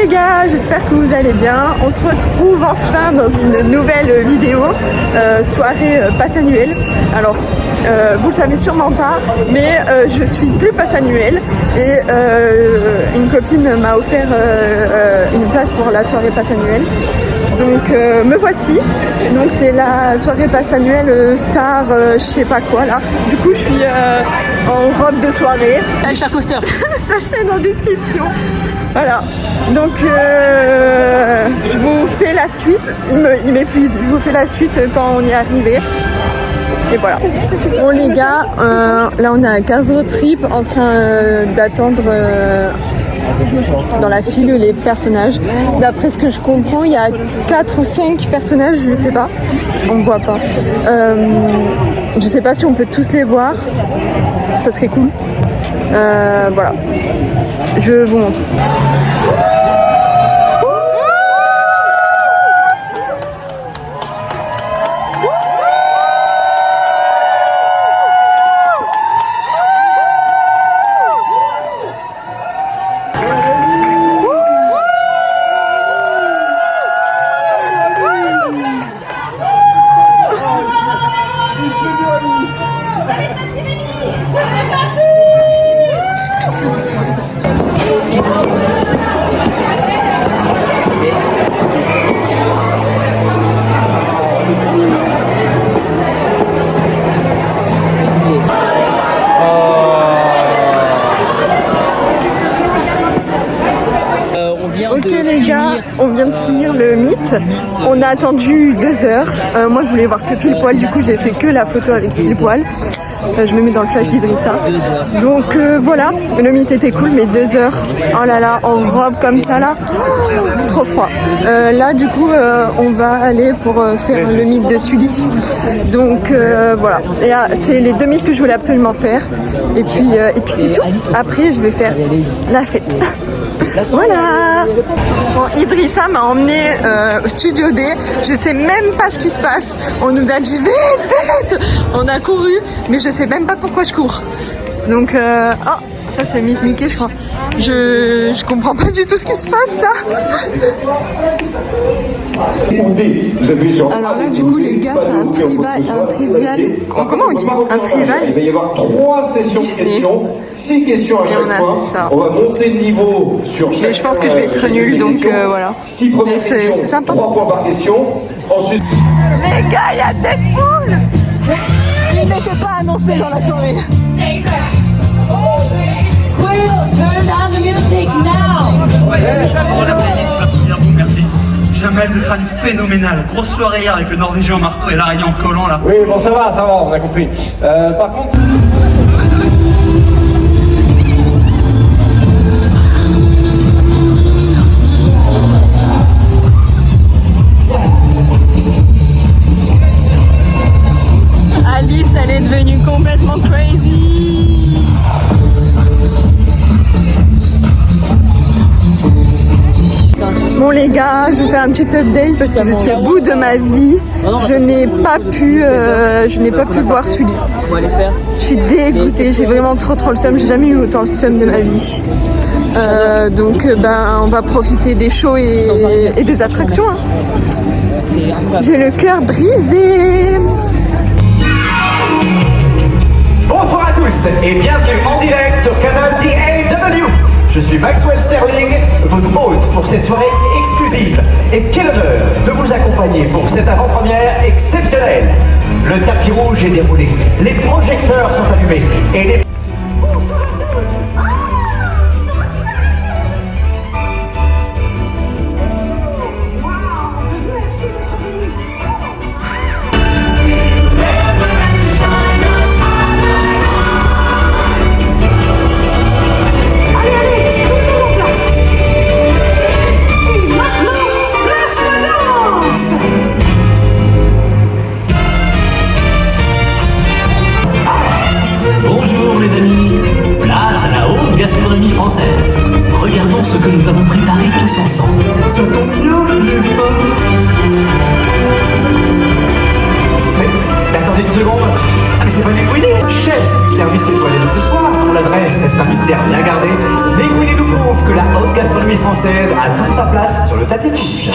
les gars, j'espère que vous allez bien. On se retrouve enfin dans une nouvelle vidéo, soirée passe annuelle. Alors, vous le savez sûrement pas, mais je suis plus passe annuelle et une copine m'a offert une place pour la soirée passe annuelle. Donc me voici, donc c'est la soirée passe annuelle star je sais pas quoi là. Du coup je suis en robe de soirée. Avec ta coaster. La chaîne en description. Voilà, donc je vous fais la suite, il m'épuise, je vous fais la suite quand on y est arrivé. Et voilà. Bon les gars, là on est à 15 road trip en train d'attendre dans la file les personnages. D'après ce que je comprends, il y a 4 ou 5 personnages, je sais pas, on ne voit pas. Je sais pas si on peut tous les voir, ça serait cool. Voilà, je vous montre. Ok les gars, on vient de finir le mythe. On a attendu 2 heures. Moi je voulais voir que pile poil, du coup j'ai fait que la photo avec pile poil. Je me mets dans le flash d'Idrissa. Donc voilà, le mythe était cool, mais 2 heures. Oh là là, en robe comme ça là, trop froid. Là du coup on va aller pour faire le mythe de Sully. Donc voilà, et c'est les 2 mythes que je voulais absolument faire. Et puis c'est tout. Après je vais faire la fête. Voilà. Bon, Idrissa m'a emmené au studio D. Je sais même pas ce qui se passe. On nous a dit vite, vite. On a couru, mais je sais même pas pourquoi je cours. Donc, oh, ça c'est Mythe Mickey, je crois. Je comprends pas du tout ce qui se passe là. Alors là, du coup, les gars, c'est un trivial. Comment on dit? Un trivial. Il va y avoir 3 sessions de questions, 6 questions à chaque fois. On va monter de niveau sur chaque. Mais je pense que je vais être nulle, donc voilà. 6 premières questions, c'est sympa. 3 points par question. Ensuite. Les gars, il y a Deadpool. Il n'était pas annoncé dans la soirée. Turn down the music now. Merci. Jamel de fan phénoménal. Grosse soirée hier avec le Norvégien en marteau et l'araignée en collant là. Oui, bon ça va, on a compris. Par contre... Alice, elle est devenue complètement crazy. Bon les gars, je vous fais un petit update parce que je suis au bout de ma vie. Je n'ai pas pu voir Sully. Je suis dégoûtée, j'ai vraiment trop le seum. J'ai jamais eu autant le seum de ma vie. Donc on va profiter des shows et des attractions. Hein. J'ai le cœur brisé. Bonsoir à tous et bienvenue en direct sur Canal DAW. Je suis Maxwell Sterling, votre hôte pour cette soirée exclusive. Et quel honneur de vous accompagner pour cette avant-première exceptionnelle. Le tapis rouge est déroulé, les projecteurs sont allumés et les... Bonsoir à tous. Merci d'être venus. Bonjour les amis, place à la haute gastronomie française. Regardons ce que nous avons préparé tous ensemble. Ça tombe bien, j'ai faim. Mais attendez une seconde. Ah mais c'est pas Linguini, chef du service étoilé de ce soir, dont l'adresse reste un mystère bien gardé. Linguini nous prouve que la haute gastronomie française a toute sa place sur le tapis rouge.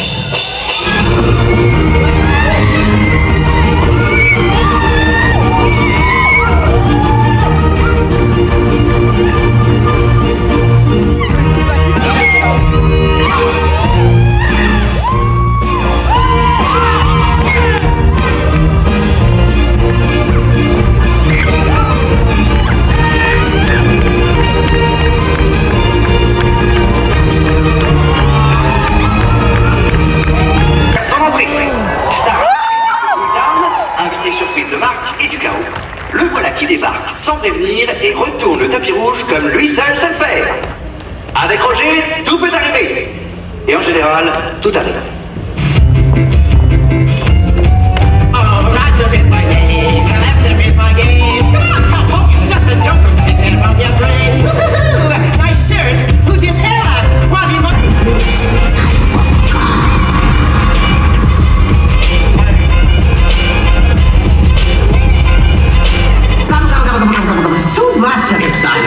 Sans prévenir et retourne le tapis rouge comme lui seul sait le faire. Avec Roger, tout peut arriver. Et en général, tout arrive.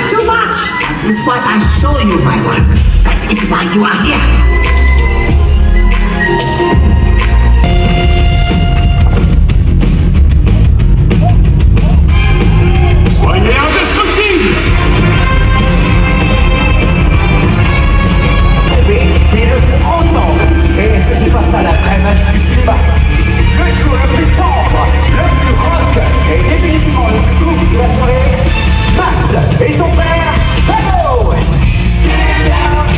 Too much! That is what I show you my work. That is why you are here. Soyez indestructibles! Mais ensemble. Et est-ce que c'est pas ça la vraie magie du cinéma? Le duo le plus tendre, le plus rock et définitivement le plus cool de la soirée, Max et son frère, Paco! Stand out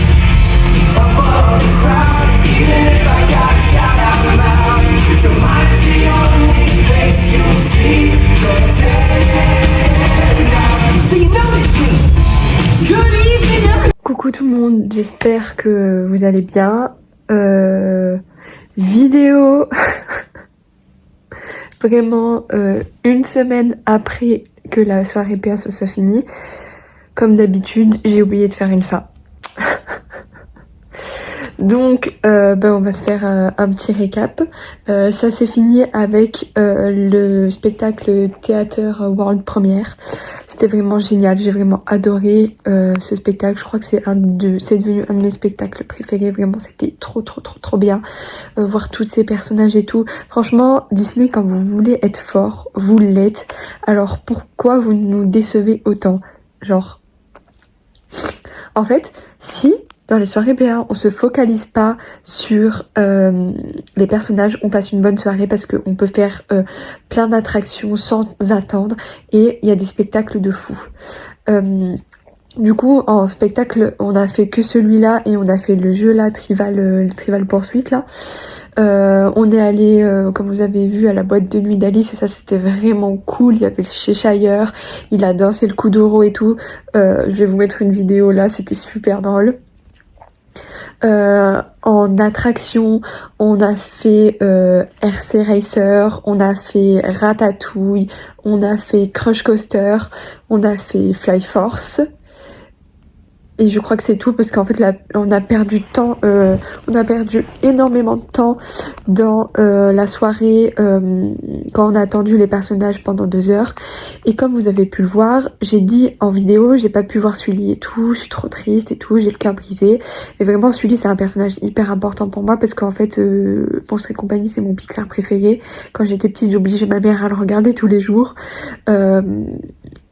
above the crowd, even if I got shout out loud. Your mind's the only face you'll see. Go stand out. So you know this thing. Good evening, everyone. Coucou tout le monde, j'espère que vous allez bien. Vidéo vraiment une semaine après que la soirée PA soit finie. Comme d'habitude, j'ai oublié de faire une fin. Donc on va se faire un petit récap. Ça s'est fini avec le spectacle Theater World Premiere. C'était vraiment génial, j'ai vraiment adoré ce spectacle. Je crois que c'est devenu un de mes spectacles préférés. Vraiment, c'était trop bien. Voir tous ces personnages et tout. Franchement, Disney, quand vous voulez être fort, vous l'êtes. Alors pourquoi vous nous décevez autant? Genre, en fait, si dans les soirées PA, on se focalise pas sur les personnages, on passe une bonne soirée parce qu'on peut faire plein d'attractions sans attendre et il y a des spectacles de fou. Du coup, en spectacle, on a fait que celui-là et on a fait le jeu là, Trivial Pursuit là. On est allé, comme vous avez vu, à la boîte de nuit d'Alice et ça c'était vraiment cool. Il y avait le Cheshire, il a dansé le Kuduro et tout. Je vais vous mettre une vidéo là, c'était super drôle. En attraction, on a fait RC Racer, on a fait Ratatouille, on a fait Crush Coaster, on a fait Fly Force. Et je crois que c'est tout parce qu'en fait là, on a perdu énormément de temps dans la soirée quand on a attendu les personnages pendant 2 heures. Et comme vous avez pu le voir, j'ai dit en vidéo, j'ai pas pu voir Sully et tout, je suis trop triste et tout, j'ai le cœur brisé. Et vraiment Sully c'est un personnage hyper important pour moi parce qu'en fait Monstres et compagnie c'est mon Pixar préféré. Quand j'étais petite j'obligeais ma mère à le regarder tous les jours.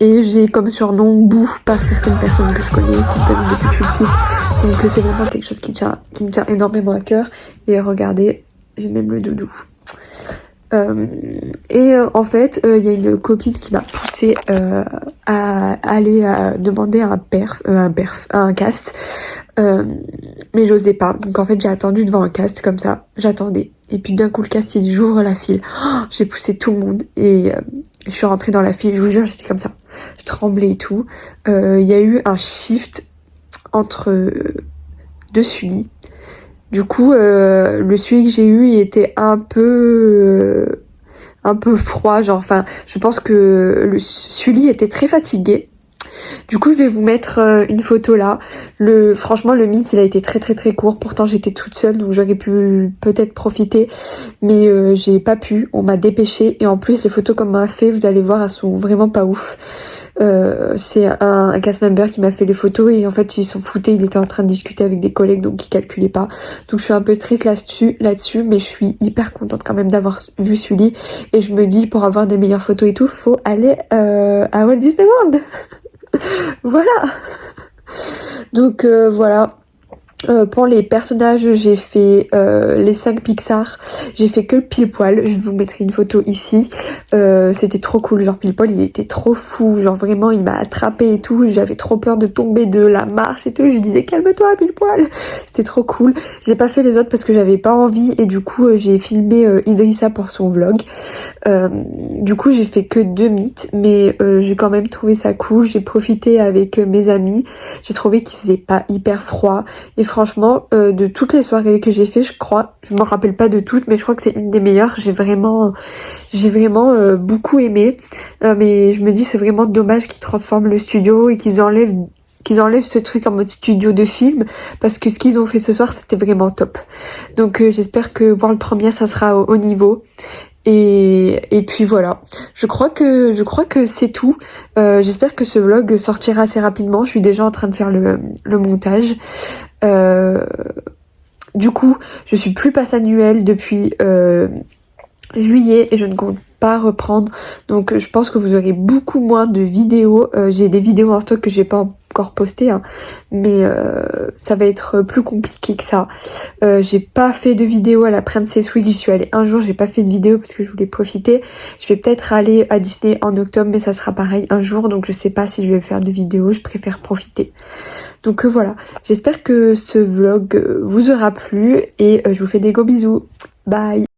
Et j'ai comme surnom Bouffe par certaines personnes que je connais qui me connaissent depuis que je suis petite. Donc c'est vraiment quelque chose qui me tient énormément à cœur. Et regardez, j'ai même le doudou. En fait, il y a une copine qui m'a poussée à aller demander un cast. Mais j'osais pas. Donc en fait, j'ai attendu devant un cast comme ça. J'attendais. Et puis d'un coup, le cast, il dit j'ouvre la file. Oh, j'ai poussé tout le monde et je suis rentrée dans la file. Je vous jure, j'étais comme ça. Je tremblais et tout. Il y a eu un shift entre 2 Sully. Du coup, le Sully que j'ai eu, il était un peu froid. Genre, enfin, je pense que le Sully était très fatigué. Du coup je vais vous mettre une photo là. Franchement le meet il a été très court, pourtant j'étais toute seule donc j'aurais pu peut-être profiter, mais j'ai pas pu, on m'a dépêché et en plus les photos qu'on m'a fait, vous allez voir, elles sont vraiment pas ouf. C'est un cast member qui m'a fait les photos et en fait il s'en foutait, il était en train de discuter avec des collègues donc il calculait pas. Donc je suis un peu triste là-dessus, mais je suis hyper contente quand même d'avoir vu Sully et je me dis pour avoir des meilleures photos et tout, faut aller à Walt Disney World. Voilà. Donc voilà. Pour les personnages, j'ai fait les 5 Pixar, j'ai fait que le pile poil, je vous mettrai une photo ici. C'était trop cool, genre pile poil il était trop fou, genre vraiment il m'a attrapé et tout, j'avais trop peur de tomber de la marche et tout, je lui disais calme-toi pile poil, c'était trop cool. J'ai pas fait les autres parce que j'avais pas envie et du coup j'ai filmé Idrissa pour son vlog. Du coup j'ai fait que 2 meets, mais j'ai quand même trouvé ça cool, j'ai profité avec mes amis, j'ai trouvé qu'il faisait pas hyper froid et franchement de toutes les soirées que j'ai fait, je m'en rappelle pas de toutes, mais je crois que c'est une des meilleures. J'ai vraiment beaucoup aimé, mais je me dis c'est vraiment dommage qu'ils transforment le studio et qu'ils enlèvent ce truc en mode studio de film, parce que ce qu'ils ont fait ce soir c'était vraiment top. Donc j'espère que World Premiere ça sera au niveau. Et puis voilà, je crois que c'est tout. J'espère que ce vlog sortira assez rapidement, je suis déjà en train de faire le montage. Du coup je suis plus pass annuel depuis juillet et je ne compte pas reprendre, donc je pense que vous aurez beaucoup moins de vidéos. J'ai des vidéos en stock que j'ai pas encore postées, hein, mais ça va être plus compliqué que ça. J'ai pas fait de vidéo à la Princess Week, j'y suis allée un jour, j'ai pas fait de vidéo parce que je voulais profiter. Je vais peut-être aller à Disney en octobre, mais ça sera pareil un jour, donc je sais pas si je vais faire de vidéo, je préfère profiter. Donc voilà, j'espère que ce vlog vous aura plu et je vous fais des gros bisous. Bye.